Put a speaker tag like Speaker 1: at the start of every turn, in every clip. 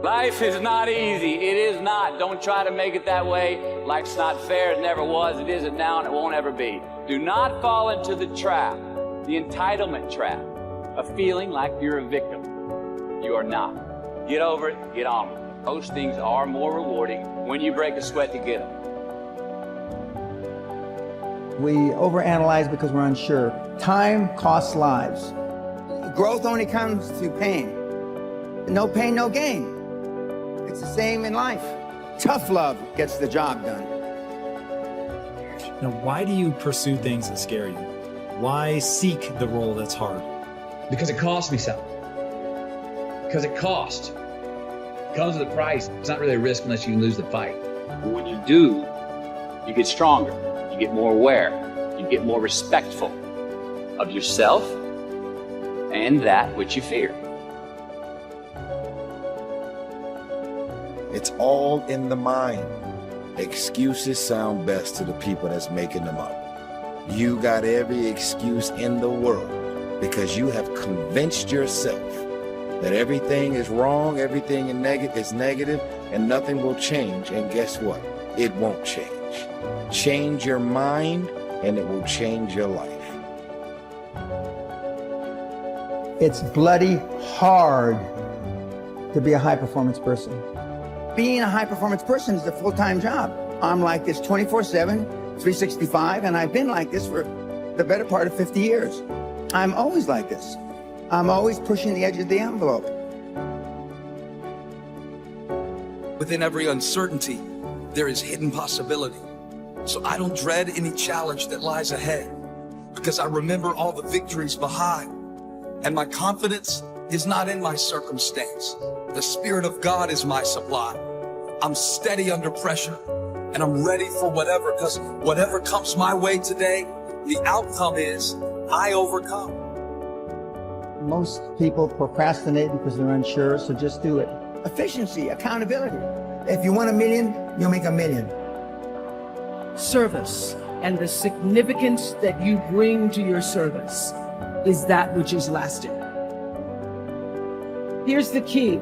Speaker 1: Life is not easy. It is not. Don't try to make it that way. Life's not fair. It never was. It isn't now, and it won't ever be. Do not fall into the trap, the entitlement trap, of feeling like you're a victim. You are not. Get over it. Get on with it. Those things are more rewarding when you break a sweat to get them.
Speaker 2: We overanalyze because we're unsure. Time costs lives.
Speaker 3: Growth only comes through pain. No pain, no gain. It's the same in life. Tough love gets the job done.
Speaker 4: Now, why do you pursue things that scare you? Why seek the role that's hard?
Speaker 5: Because it costs me something. Because it costs. It comes with a price. It's not really a risk unless you lose the fight.
Speaker 1: But when you do, you get stronger. You get more aware. You get more respectful of yourself and that which you fear.
Speaker 6: It's all in the mind. Excuses sound best to the people that's making them up. You got every excuse in the world because you have convinced yourself that everything is wrong, everything is negative, and nothing will change. And guess what? It won't change. Change your mind, and it will change your life.
Speaker 2: It's bloody hard to be a high-performance person.
Speaker 3: Being a high-performance person is a full-time job. I'm like this 24/7, 365, and I've been like this for the better part of 50 years. I'm always like this. I'm always pushing the edge of the envelope.
Speaker 7: Within every uncertainty, there is hidden possibility. So I don't dread any challenge that lies ahead because I remember all the victories behind. And my confidence is not in my circumstance. The Spirit of God is my supply. I'm steady under pressure and I'm ready for whatever, because whatever comes my way today, the outcome is I overcome.
Speaker 2: Most people procrastinate because they're unsure, so just do it.
Speaker 3: Efficiency, accountability. If you want $1 million, you'll make $1 million.
Speaker 8: Service and the significance that you bring to your service is that which is lasting. Here's the key.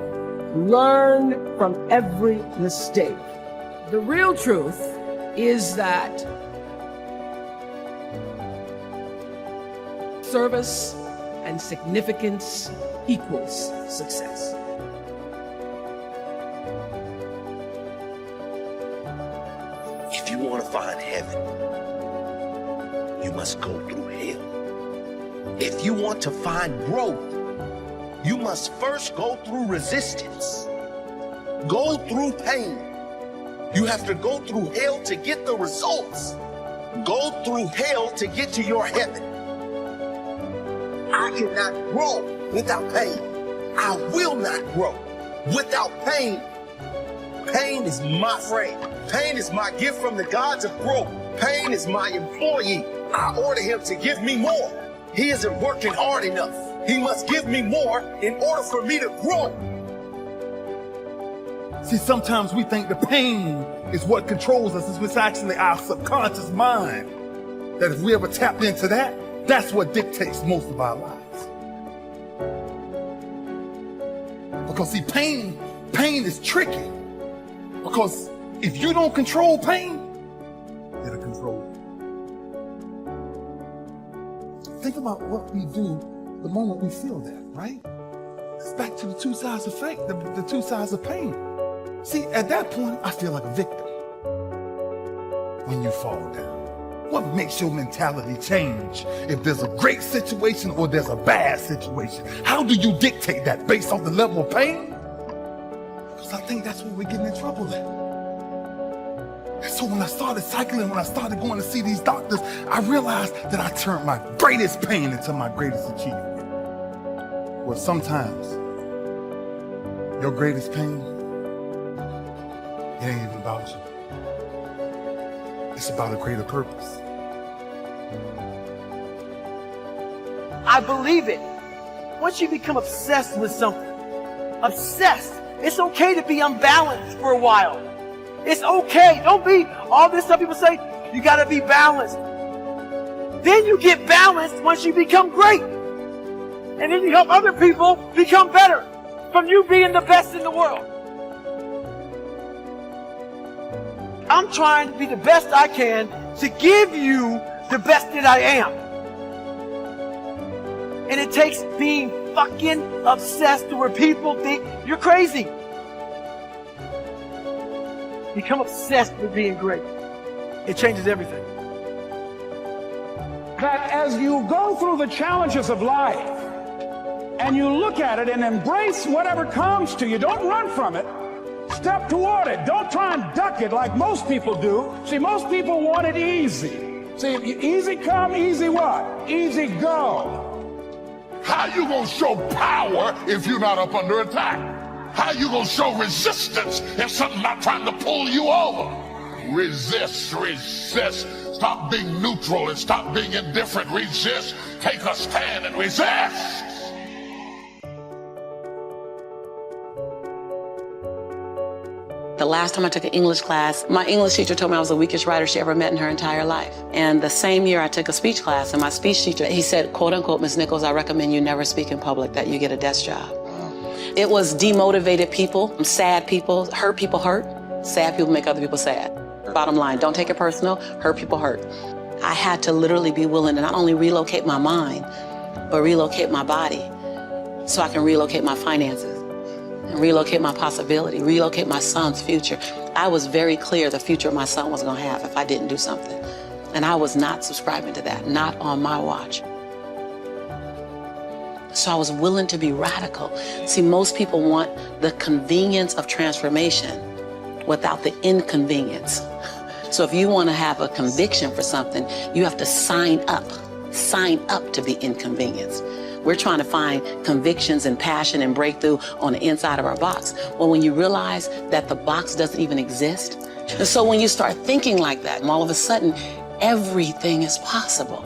Speaker 8: Learn from every mistake. The real truth is that service and significance equals success.
Speaker 9: If you want to find heaven, you must go through hell. If you want to find growth, you must first go through resistance. Go through pain. You have to go through hell to get the results. Go through hell to get to your heaven. I cannot grow without pain. I will not grow without pain. Pain is my friend. Pain is my gift from the gods of growth. Pain is my employee. I order him to give me more. He isn't working hard enough. He must give me more in order for me to grow.
Speaker 10: See, sometimes we think the pain is what controls us. It's actually our subconscious mind. That if we ever tap into that, that's what dictates most of our lives. Because see, pain is tricky. Because if you don't control pain, it'll control you. Think about what we do the moment we feel that, right? It's back to the two sides of fate, the two sides of pain. See, at that point, I feel like a victim. When you fall down, what makes your mentality change? If there's a great situation or there's a bad situation, how do you dictate that based on the level of pain? Because I think that's where we're getting in trouble at. And so when I started cycling, when I started going to see these doctors, I realized that I turned my greatest pain into my greatest achievement. Well, sometimes your greatest pain, it ain't even about you. It's about a greater purpose.
Speaker 8: I believe it. Once you become obsessed with something, obsessed, it's okay to be unbalanced for a while. It's okay. Don't be all this stuff people say, you gotta be balanced. Then you get balanced once you become great. And then you help other people become better from you being the best in the world. I'm trying to be the best I can to give you the best that I am. And it takes being fucking obsessed to where people think you're crazy. Become obsessed with being great. It changes everything.
Speaker 11: That as you go through the challenges of life and you look at it and embrace whatever comes to you, don't run from it. Step toward it. Don't try and duck it like most people do. See, most people want it easy. See, easy come, easy what? Easy go.
Speaker 12: How you gonna show power if you're not up under attack? How you gonna show resistance if something's not trying to pull you over? Resist, resist. Stop being neutral and stop being indifferent. Resist. Take a stand and resist.
Speaker 13: The last time I took an English class, my English teacher told me I was the weakest writer she ever met in her entire life. And the same year I took a speech class, and my speech teacher, he said, quote unquote, Ms. Nichols, I recommend you never speak in public, that you get a desk job. It was demotivated people, sad people hurt. Sad people make other people sad. Bottom line, don't take it personal, hurt people hurt. I had to literally be willing to not only relocate my mind, but relocate my body so I can relocate my finances and relocate my possibility, relocate my son's future. I was very clear the future my son was gonna have if I didn't do something. And I was not subscribing to that, not on my watch. So I was willing to be radical. See, most people want the convenience of transformation without the inconvenience. So if you want to have a conviction for something, you have to sign up to be inconvenienced. We're trying to find convictions and passion and breakthrough on the inside of our box. Well, when you realize that the box doesn't even exist, and so when you start thinking like that, all of a sudden, everything is possible.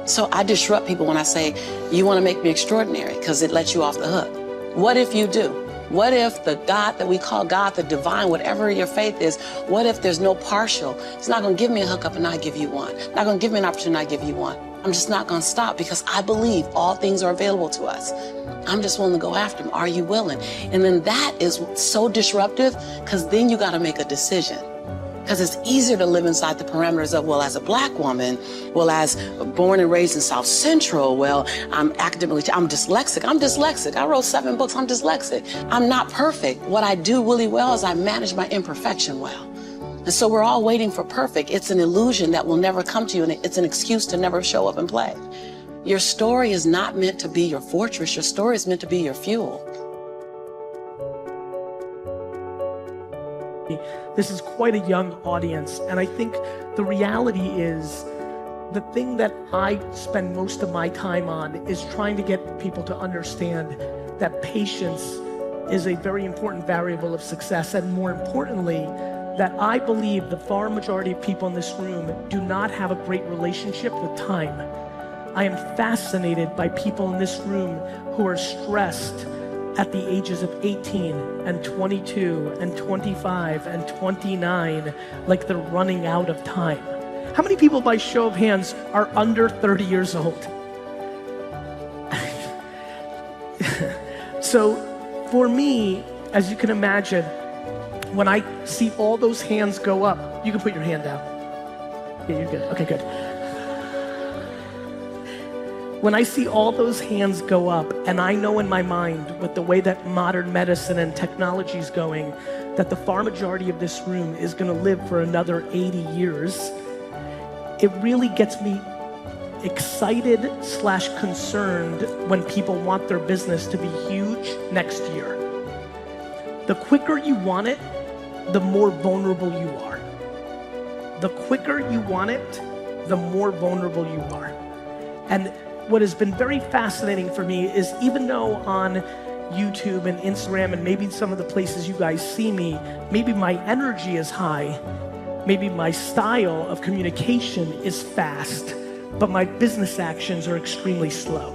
Speaker 13: So I disrupt people when I say, you want to make me extraordinary, because it lets you off the hook. What if you do? What if the God that we call God, the divine, whatever your faith is, what if there's no partial? It's not going to give me a hookup and not give you one. Not going to give me an opportunity and not give you one. I'm just not going to stop because I believe all things are available to us. I'm just willing to go after them. Are you willing? And then that is so disruptive because then you got to make a decision. Because it's easier to live inside the parameters of, well, as a black woman, well, as born and raised in South Central, well, I'm dyslexic. I wrote 7 books. I'm dyslexic. I'm not perfect. What I do really well is I manage my imperfection well. And so we're all waiting for perfect. It's an illusion that will never come to you, and it's an excuse to never show up and play. Your story is not meant to be your fortress. Your story is meant to be your fuel.
Speaker 14: This is quite a young audience, and I think the reality is the thing that I spend most of my time on is trying to get people to understand that patience is a very important variable of success, and more importantly, that I believe the far majority of people in this room do not have a great relationship with time. I am fascinated by people in this room who are stressed at the ages of 18 and 22 and 25 and 29, like they're running out of time. How many people, by show of hands, are under 30 years old? So for me, as you can imagine, when I see all those hands go up, you can put your hand down. Yeah, you're good. Okay, good. When I see all those hands go up, and I know in my mind, with the way that modern medicine and technology is going, that the far majority of this room is going to live for another 80 years, it really gets me excited/concerned when people want their business to be huge next year. The quicker you want it, the more vulnerable you are. The quicker you want it, the more vulnerable you are. And what has been very fascinating for me is, even though on YouTube and Instagram and maybe some of the places you guys see me, maybe my energy is high, maybe my style of communication is fast, but my business actions are extremely slow.